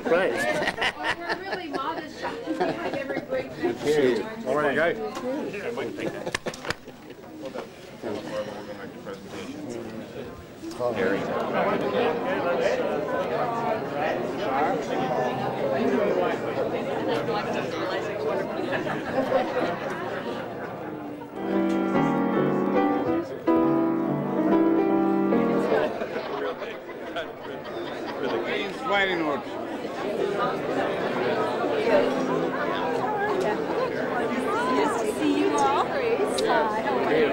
surprised. We're really modest. Behind every great thing. All right, guys. Yeah, I might take that. Fighting order. Nice to see you all. Hi, how are you?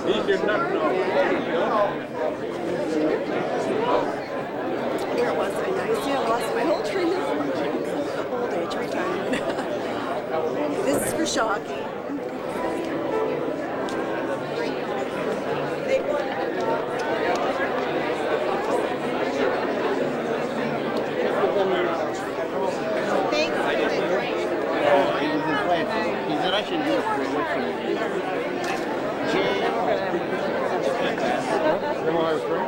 Eat your nut Where was I now? You see, I lost my whole train of old age retirement. This is for Shocky. He said I should do it for you. Remember when I was great?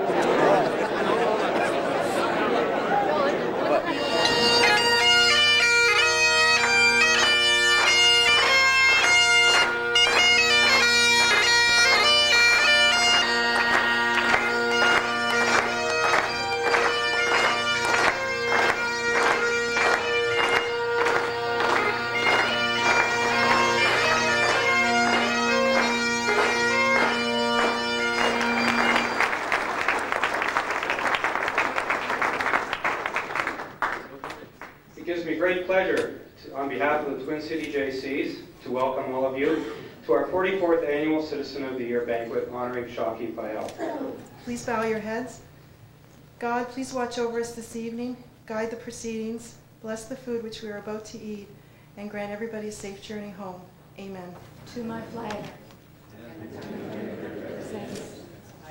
It gives me great pleasure, on behalf of the Twin City JCs, to welcome all of you to our 44th Annual Citizen of the Year Banquet honoring Shocky Fayal. Please bow your heads. God, please watch over us this evening, guide the proceedings, bless the food which we are about to eat, and grant everybody a safe journey home. Amen. To my flag.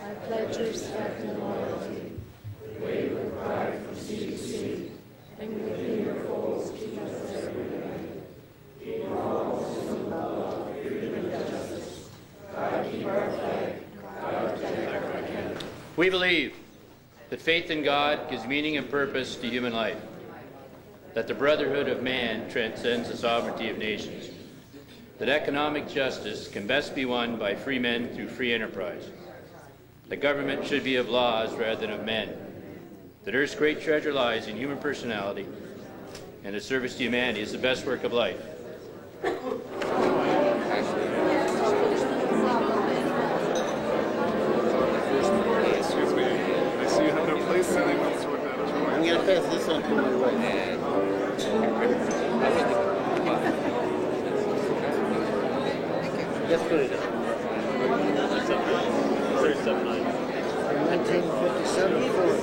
I pledge respect and loyalty. Wave a pride from sea to sea. And within your folds keep us every day. In all and love, freedom and justice. God keep our flag. God protect our country. We believe that faith in God gives meaning and purpose to human life, that the brotherhood of man transcends the sovereignty of nations, that economic justice can best be won by free men through free enterprise, that government should be of laws rather than of men, that Earth's great treasure lies in human personality, and that service to humanity is the best work of life. Excuse me. I see you have no place sitting. Let's sort that out. I'm going to pass this on to my wife. Just put it up. 37.9. 1957 Ford.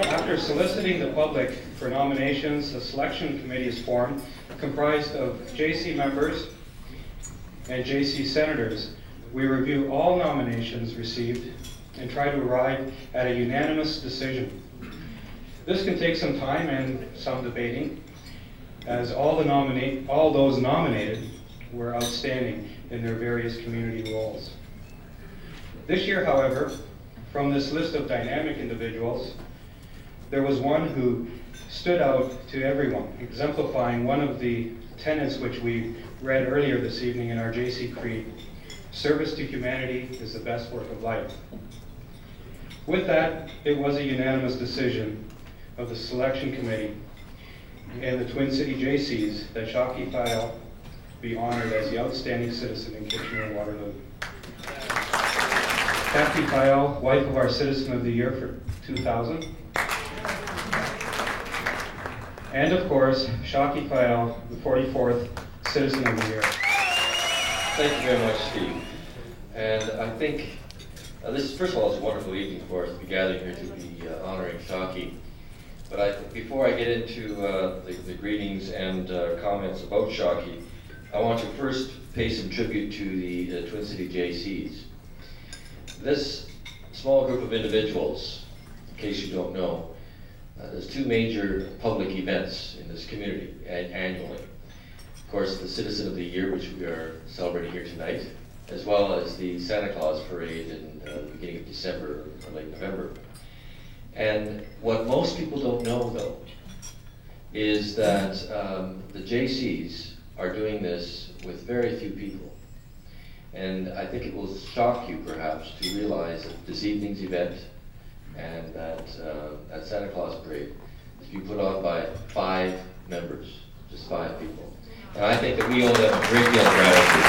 After soliciting the public for nominations, a selection committee is formed comprised of JC members and JC senators. We review all nominations received and try to arrive at a unanimous decision. This can take some time and some debating, as all those nominated were outstanding in their various community roles. This year, however, from this list of dynamic individuals, there was one who stood out to everyone, exemplifying one of the tenets which we read earlier this evening in our JC Creed: service to humanity is the best work of life. With that, it was a unanimous decision of the selection committee and the Twin City JCs that Shocky Fayal be honored as the outstanding citizen in Kitchener-Waterloo. Kathy Fayal, wife of our Citizen of the Year for 2000. and of course, Shaki Kyle, the 44th Citizen of the Year. Thank you very much, Steve. And I think first of all, it's a wonderful evening for us to be gathered here to be honoring Shaki. But before I get into the greetings and comments about Shaki, I want to first pay some tribute to the Twin City JCs. This small group of individuals, in case you don't know, there's two major public events in this community annually. Of course, the Citizen of the Year, which we are celebrating here tonight, as well as the Santa Claus Parade in the beginning of December or late November. And what most people don't know, though, is that the JCs are doing this with very few people. And I think it will shock you, perhaps, to realize that this evening's event and that Santa Claus Parade is being put on by 5 members, just 5 people. And I think that we owe them a great deal of gratitude.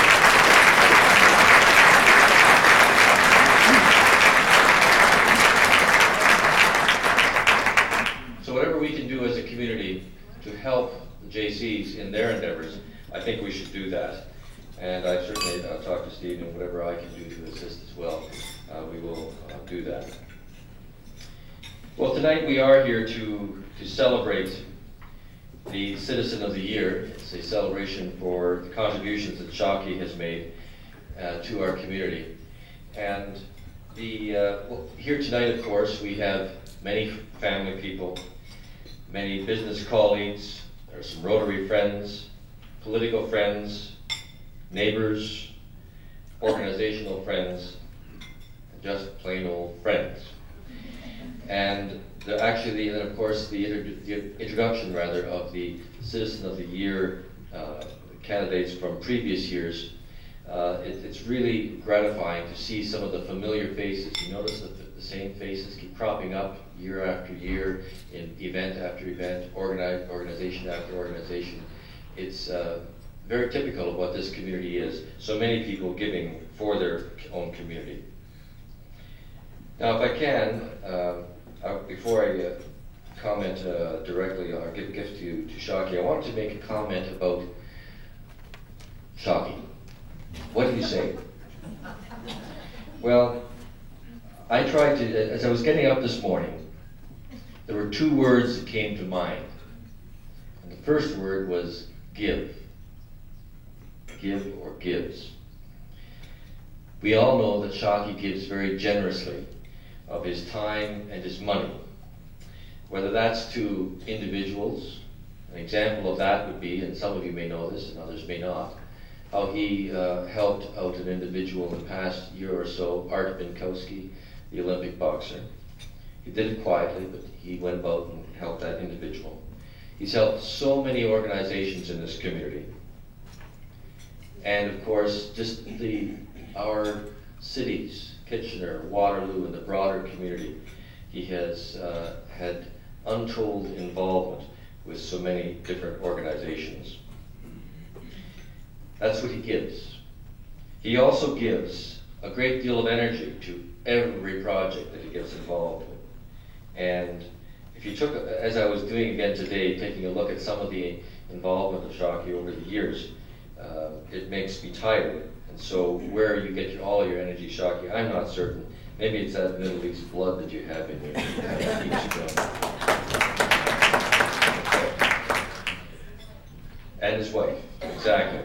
So whatever we can do as a community to help the JCs in their endeavors, I think we should do that. And I certainly talk to Steve, and whatever I can do to assist as well, we will do that. Well, tonight we are here to celebrate the Citizen of the Year. It's a celebration for the contributions that Shaki has made to our community. And here tonight, of course, we have many family people, many business colleagues, there are some Rotary friends, political friends, neighbors, organizational friends, and just plain old friends. And actually, of course, the introduction, rather, of the Citizen of the Year candidates from previous years, it's really gratifying to see some of the familiar faces. You notice that the same faces keep cropping up year after year, in event after event, organization after organization. It's very typical of what this community is. So many people giving for their own community. Now, if I can, before I comment directly or give a gift to Shaki, I wanted to make a comment about Shaki. What do you say? Well, I tried to, as I was getting up this morning, there were 2 words that came to mind. And the first word was give. Give or gives. We all know that Shaki gives very generously of his time and his money, whether that's to individuals. An example of that would be, and some of you may know this and others may not, how he helped out an individual in the past year or so, Art Binkowski, the Olympic boxer. He did it quietly, but he went about and helped that individual. He's helped so many organizations in this community. And of course, just our cities, Kitchener, Waterloo, and the broader community, he has had untold involvement with so many different organizations. That's what he gives. He also gives a great deal of energy to every project that he gets involved with. And if you took, as I was doing again today, taking a look at some of the involvement of Shaki over the years, it makes me tired. And so where you get all your energy, Shaki, I'm not certain. Maybe it's that Middle East blood that you have in you. And his wife, exactly.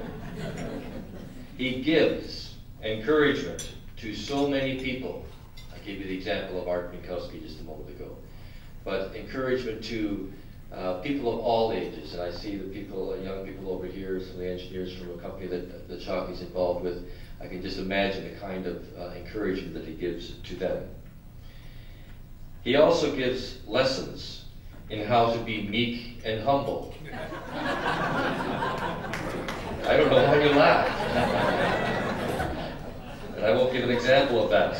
He gives encouragement to so many people. I gave you the example of Art Binkowski just a moment ago. But encouragement to people of all ages, and I see the young people over here, some of the engineers from a company that Shaki's involved with. I can just imagine the kind of encouragement that he gives to them. He also gives lessons in how to be meek and humble. I don't know why you laugh. And I won't give an example of that.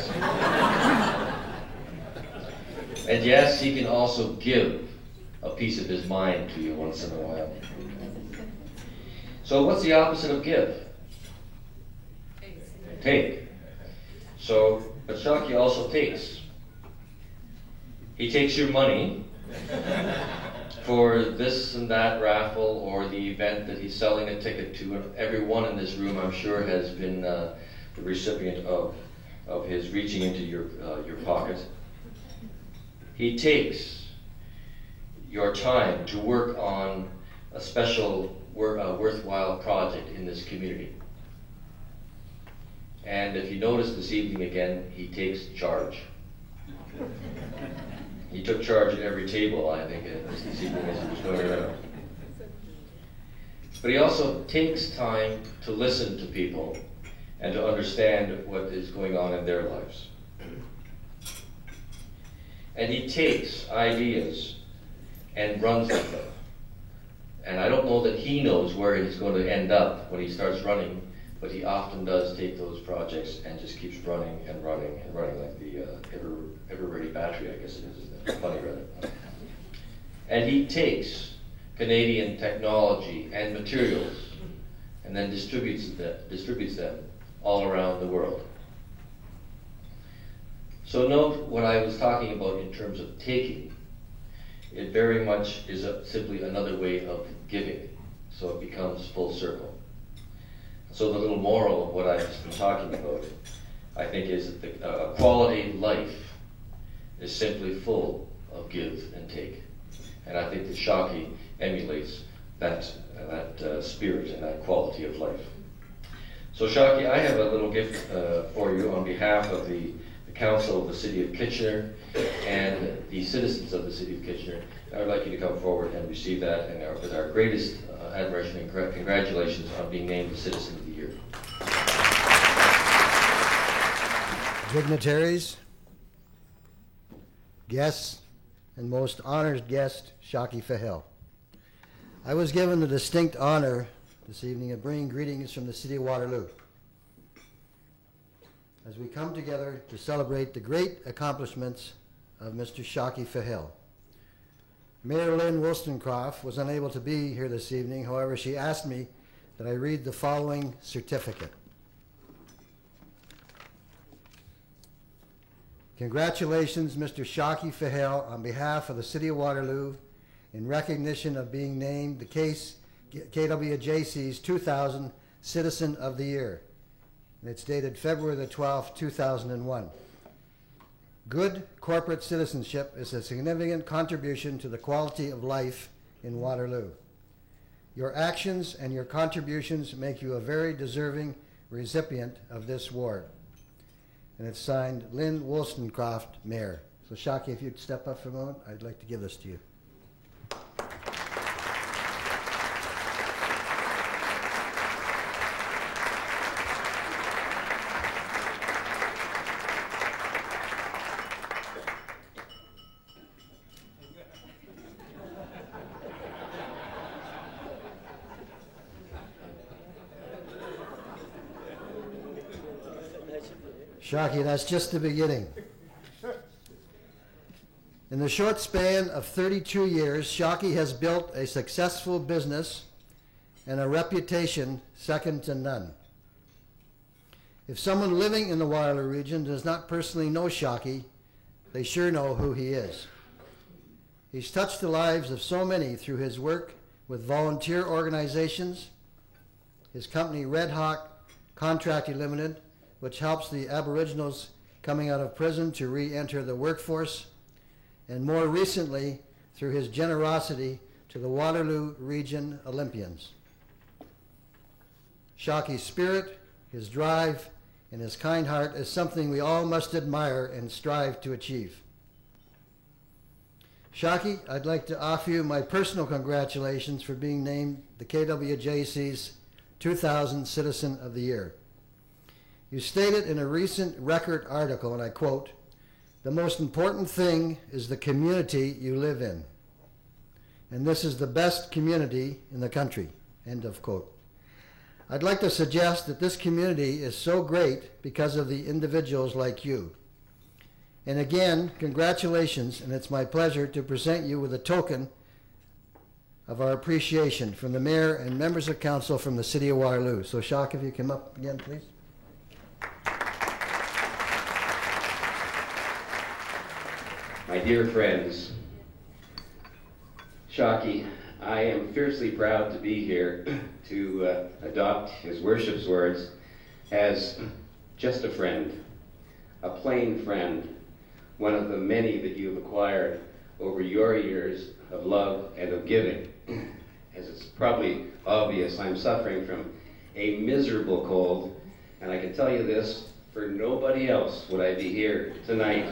And yes, he can also give a piece of his mind to you once in a while. So what's the opposite of give? Take. So, but Shaki also takes. He takes your money for this and that raffle or the event that he's selling a ticket to. And everyone in this room, I'm sure, has been the recipient of his reaching into your pocket. He takes your time to work on a special, worthwhile project in this community. And if you notice this evening again, he takes charge. He took charge at every table, I think, this evening as he was going around. But he also takes time to listen to people and to understand what is going on in their lives. And he takes ideas and runs with them. And I don't know that he knows where he's going to end up when he starts running, but he often does take those projects and just keeps running and running and running, like the ever-ready battery, I guess it is, isn't it? Funny, rather. And he takes Canadian technology and materials and then distributes them all around the world. So note what I was talking about in terms of taking. It very much is simply another way of giving, so it becomes full circle. So the little moral of what I've just been talking about, I think, is that a quality life is simply full of give and take. And I think that Shockey emulates that spirit and that quality of life. So Shockey, I have a little gift for you on behalf of the Council of the City of Kitchener and the citizens of the City of Kitchener. I would like you to come forward and receive that, and with our greatest admiration and congratulations on being named the Citizen of the Year. Dignitaries, guests, and most honored guest, Shockey Fahel. I was given the distinct honor this evening of bringing greetings from the City of Waterloo as we come together to celebrate the great accomplishments of Mr. Shockey Fahel. Mayor Lynn Wollstonecroft was unable to be here this evening. However, she asked me that I read the following certificate. Congratulations, Mr. Shockey Fahel, on behalf of the City of Waterloo, in recognition of being named the KWJC's 2000 Citizen of the Year. And it's dated February the 12th, 2001. Good corporate citizenship is a significant contribution to the quality of life in Waterloo. Your actions and your contributions make you a very deserving recipient of this award. And it's signed Lynn Wollstonecroft, Mayor. So Shockey, if you'd step up for a moment, I'd like to give this to you. Shockey, that's just the beginning. In the short span of 32 years, Shockey has built a successful business and a reputation second to none. If someone living in the Waterloo region does not personally know Shockey, they sure know who he is. He's touched the lives of so many through his work with volunteer organizations, his company Red Hawk Contracting Limited, which helps the Aboriginals coming out of prison to re-enter the workforce, and more recently through his generosity to the Waterloo Region Olympians. Shockey's spirit, his drive, and his kind heart is something we all must admire and strive to achieve. Shockey, I'd like to offer you my personal congratulations for being named the KWJC's 2000 Citizen of the Year. You stated in a recent Record article, and I quote, "The most important thing is the community you live in. And this is the best community in the country," end of quote. I'd like to suggest that this community is so great because of the individuals like you. And again, congratulations, and it's my pleasure to present you with a token of our appreciation from the Mayor and members of Council from the City of Waterloo. So Shock, if you come up again, please. My dear friends, Shockey, I am fiercely proud to be here to adopt his worship's words as just a friend, a plain friend, one of the many that you've acquired over your years of love and of giving. As it's probably obvious, I'm suffering from a miserable cold, and I can tell you this, for nobody else would I be here tonight.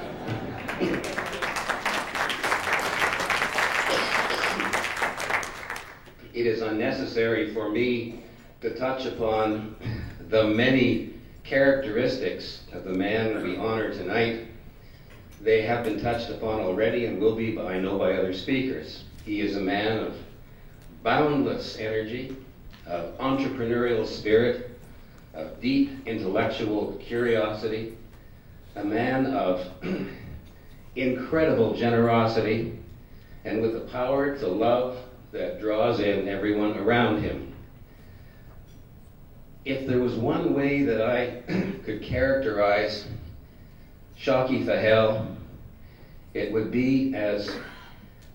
It is unnecessary for me to touch upon the many characteristics of the man we honor tonight. They have been touched upon already and will be, I know, by other speakers. He is a man of boundless energy, of entrepreneurial spirit, of deep intellectual curiosity, a man of incredible generosity, and with the power to love that draws in everyone around him. If there was one way that I could characterize Shockey Fahel, it would be as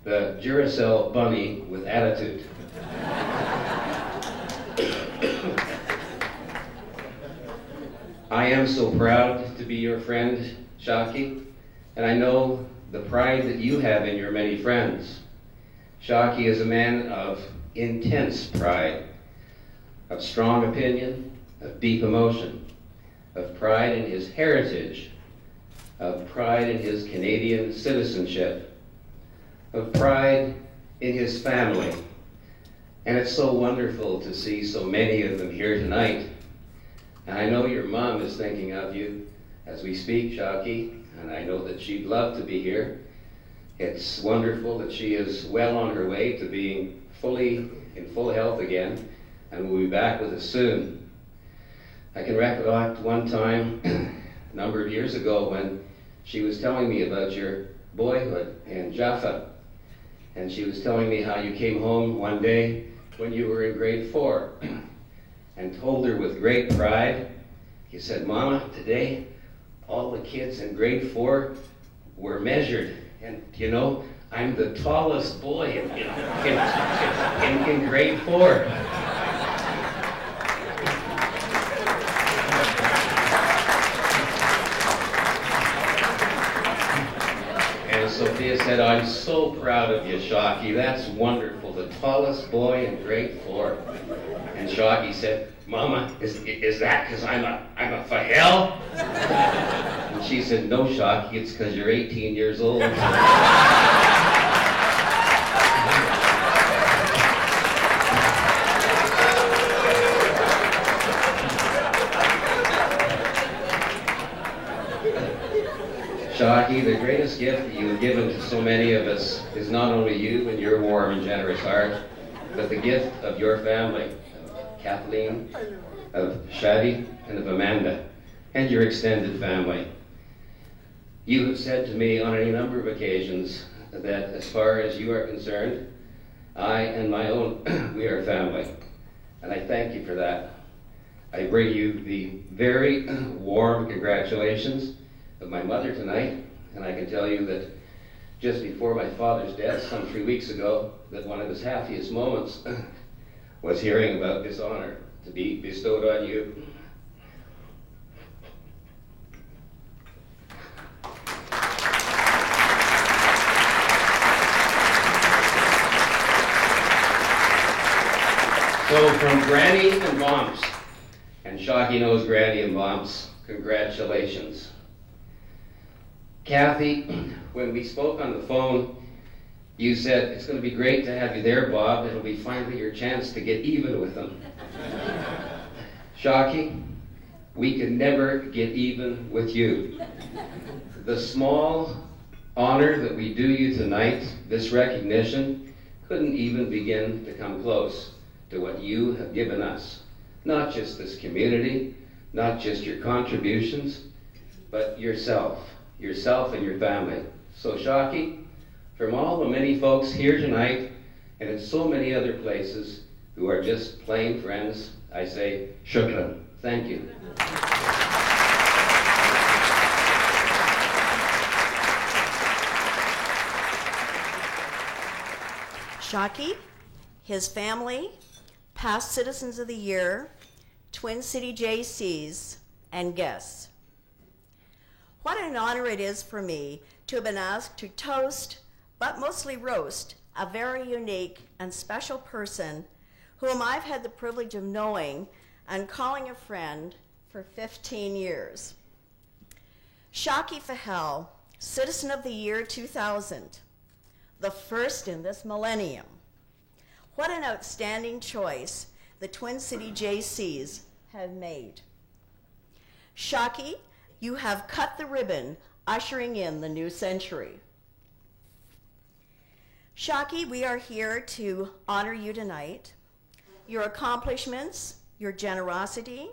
the Duracell bunny with attitude. I am so proud to be your friend, Shockey, and I know the pride that you have in your many friends. Shockey is a man of intense pride, of strong opinion, of deep emotion, of pride in his heritage, of pride in his Canadian citizenship, of pride in his family. And it's so wonderful to see so many of them here tonight. And I know your mom is thinking of you as we speak, Shockey, and I know that she'd love to be here. It's wonderful that she is well on her way to being in full health again, and will be back with us soon. I can recollect one time, a number of years ago, when she was telling me about your boyhood in Jaffa, and she was telling me how you came home one day when you were in grade 4, and told her with great pride, you said, "Mama, today all the kids in grade 4 were measured. And, you know, I'm the tallest boy in grade 4. And Sophia said, "I'm so proud of you, Shockey. That's wonderful. The tallest boy in grade 4. And Shockey said, "Mama, is that because I'm a Fahel?" And she said, "No, Shockey, it's because you're 18 years old." Shockey, the greatest gift that you have given to so many of us is not only you and your warm and generous heart, but the gift of your family, of Kathleen, of Shadi, and of Amanda, and your extended family. You have said to me on any number of occasions that as far as you are concerned, I and my own, we are family. And I thank you for that. I bring you the very warm congratulations of my mother tonight, and I can tell you that just before my father's death, some 3 weeks ago, that one of his happiest moments was hearing about this honor to be bestowed on you. So from Granny and Moms, and Shockey knows Granny and Moms, congratulations. Kathy, when we spoke on the phone, you said, "It's going to be great to have you there, Bob. It'll be finally your chance to get even with them." Shockey, we could never get even with you. The small honor that we do you tonight, this recognition, couldn't even begin to come close to what you have given us. Not just this community, not just your contributions, but yourself and your family. So Shockey, from all the many folks here tonight, and in so many other places who are just plain friends, I say, shukran. Thank you. Shockey, his family, past Citizens of the Year, Twin City JCs, and guests. What an honor it is for me to have been asked to toast, but mostly roast, a very unique and special person whom I've had the privilege of knowing and calling a friend for 15 years. Shockey Fahel, Citizen of the Year 2000, the first in this millennium. What an outstanding choice the Twin City JCs have made. Shockey, you have cut the ribbon, ushering in the new century. Shockey, we are here to honor you tonight. Your accomplishments, your generosity,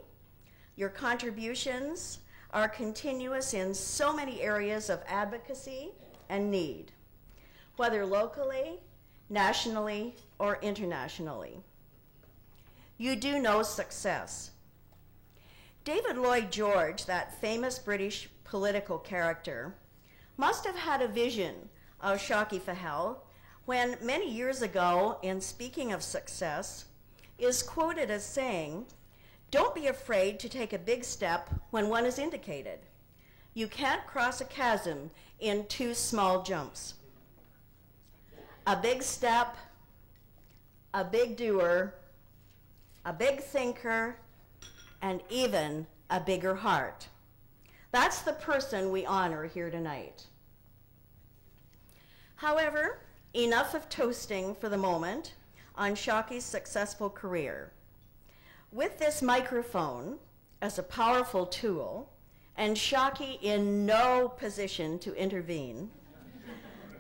your contributions are continuous in so many areas of advocacy and need, whether locally, nationally, or internationally. You do know success. David Lloyd George, that famous British political character, must have had a vision of Shockey Fahel when many years ago, in speaking of success, is quoted as saying, "Don't be afraid to take a big step when one is indicated. You can't cross a chasm in 2 small jumps." A big step, a big doer, a big thinker, and even a bigger heart. That's the person we honor here tonight. However, enough of toasting for the moment on Shockey's successful career. With this microphone as a powerful tool, and Shockey in no position to intervene,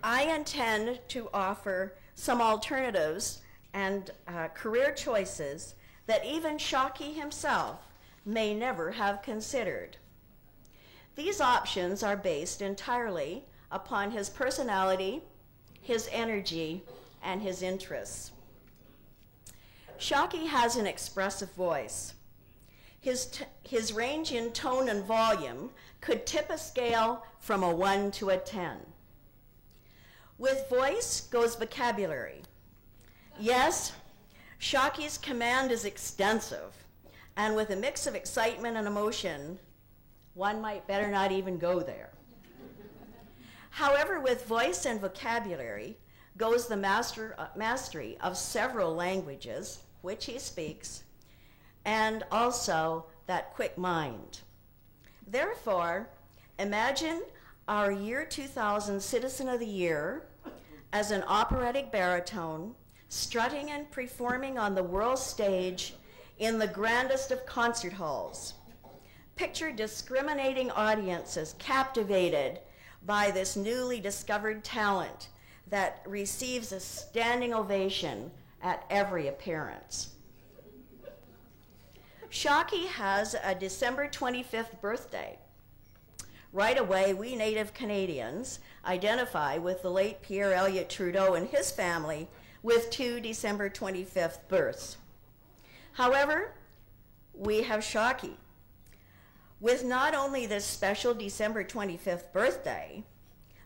I intend to offer some alternatives and career choices that even Shockey himself may never have considered. These options are based entirely upon his personality, his energy, and his interests. Shockey has an expressive voice. His range in tone and volume could tip a scale from a 1 to a 10. With voice goes vocabulary. Yes, Shockey's command is extensive, and with a mix of excitement and emotion, one might better not even go there. However, with voice and vocabulary goes the mastery of several languages, which he speaks, and also that quick mind. Therefore, imagine our year 2000 Citizen of the Year as an operatic baritone strutting and performing on the world stage in the grandest of concert halls. Picture discriminating audiences captivated by this newly discovered talent that receives a standing ovation at every appearance. Shockey has a December 25th birthday. Right away, we Native Canadians identify with the late Pierre Elliott Trudeau and his family with 2 December 25th births. However, we have Shockey with not only this special December 25th birthday,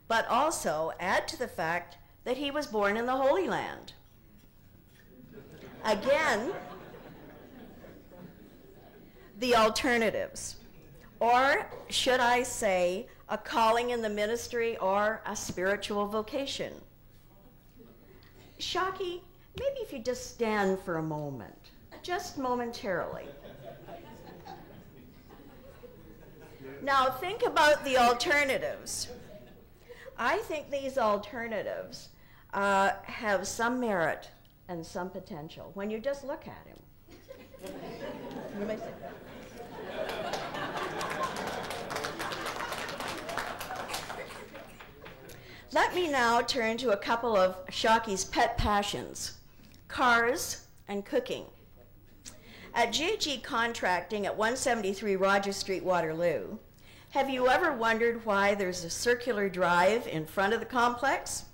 but also add to the fact that he was born in the Holy Land. Again, the alternatives, or should I say, a calling in the ministry or a spiritual vocation. Shockey, maybe if you just stand for a moment, just momentarily. Now think about the alternatives. I think these alternatives have some merit and some potential when you just look at him. You may sit down. Let me now turn to a couple of Shockey's pet passions, cars and cooking. At GG Contracting at 173 Rogers Street, Waterloo, have you ever wondered why there's a circular drive in front of the complex?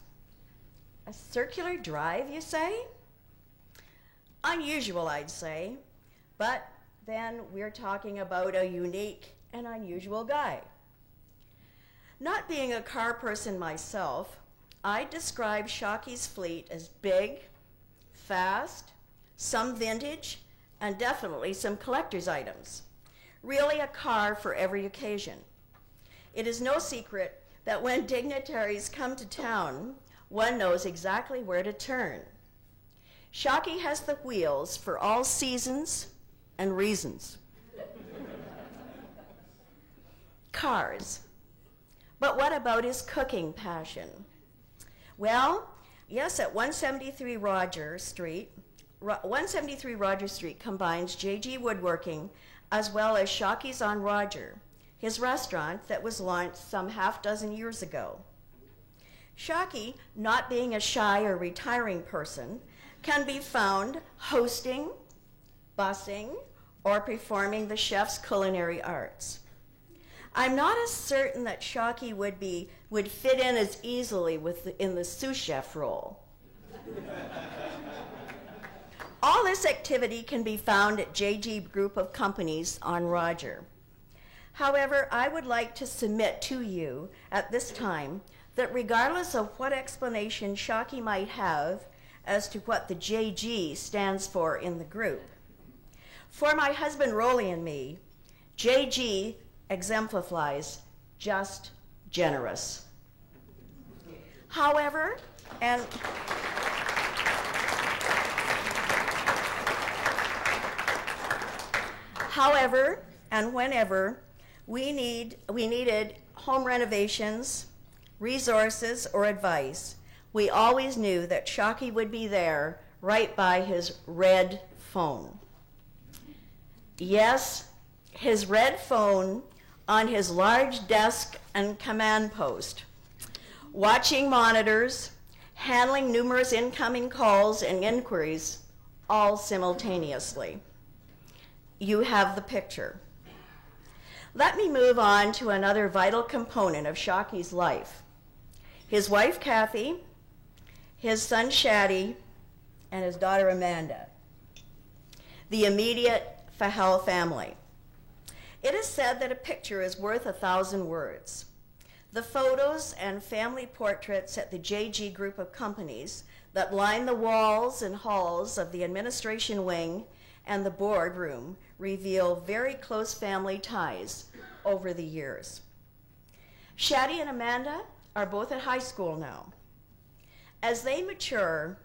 A circular drive, you say? Unusual, I'd say, but then we're talking about a unique and unusual guy. Not being a car person myself, I describe Shockey's fleet as big, fast, some vintage, and definitely some collector's items. Really a car for every occasion. It is no secret that when dignitaries come to town, one knows exactly where to turn. Shockey has the wheels for all seasons and reasons. Cars. But what about his cooking passion? Well, yes, at 173 Rogers Street combines J.G. Woodworking as well as Shockey's on Roger, his restaurant that was launched some half-dozen years ago. Shockey, not being a shy or retiring person, can be found hosting, bussing, or performing the chef's culinary arts. I'm not as certain that Shockey would fit in as easily in the sous chef role. All this activity can be found at JG Group of Companies on Roger. However, I would like to submit to you at this time that regardless of what explanation Shockey might have as to what the JG stands for in the group, for my husband Rolly and me, JG exemplifies just generous. However, and whenever we needed home renovations, resources, or advice, we always knew that Shockey would be there right by his red phone. Yes, his red phone on his large desk and command post, watching monitors, handling numerous incoming calls and inquiries, all simultaneously. You have the picture. Let me move on to another vital component of Shockey's life. His wife, Kathy, his son, Shaddy, and his daughter, Amanda. The immediate Fahel family. It is said that a picture is worth 1,000 words. The photos and family portraits at the JG Group of Companies that line the walls and halls of the administration wing and the boardroom reveal very close family ties over the years. Shaddy and Amanda are both at high school now. As they mature,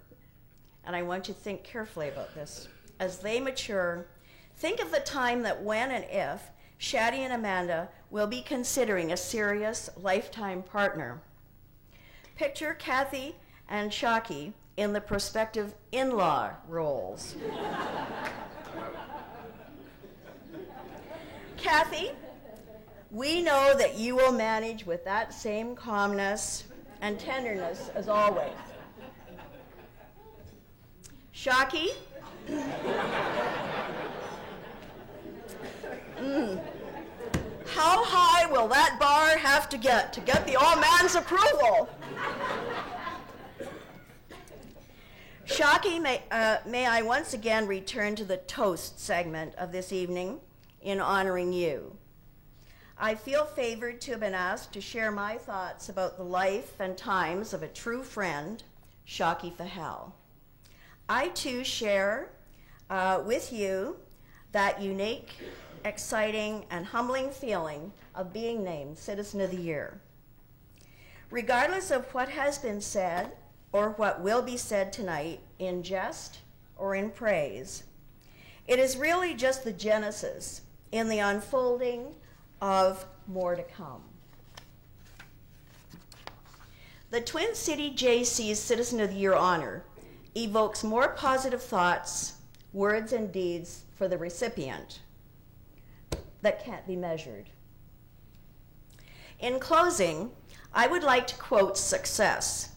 and I want you to think carefully about this, as they mature, think of the time that when and if Shaddy and Amanda will be considering a serious lifetime partner. Picture Kathy and Shockey in the prospective in-law roles. Kathy, we know that you will manage with that same calmness and tenderness as always. Shockey, how high will that bar have to get the old man's approval? Shockey, may I once again return to the toast segment of this evening in honoring you. I feel favored to have been asked to share my thoughts about the life and times of a true friend, Shockey Fahel. I too share with you that unique, exciting, and humbling feeling of being named Citizen of the Year. Regardless of what has been said or what will be said tonight in jest or in praise, it is really just the genesis in the unfolding of more to come. The Twin City JC's Citizen of the Year honor evokes more positive thoughts, words, and deeds for the recipient that can't be measured. In closing, I would like to quote success,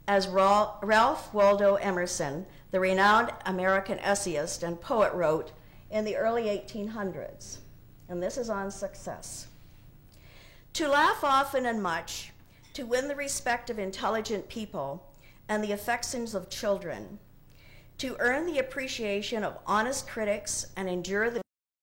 as Ralph Waldo Emerson, the renowned American essayist and poet, wrote in the early 1800s, and this is on success. To laugh often and much, to win the respect of intelligent people and the affections of children, to earn the appreciation of honest critics and endure the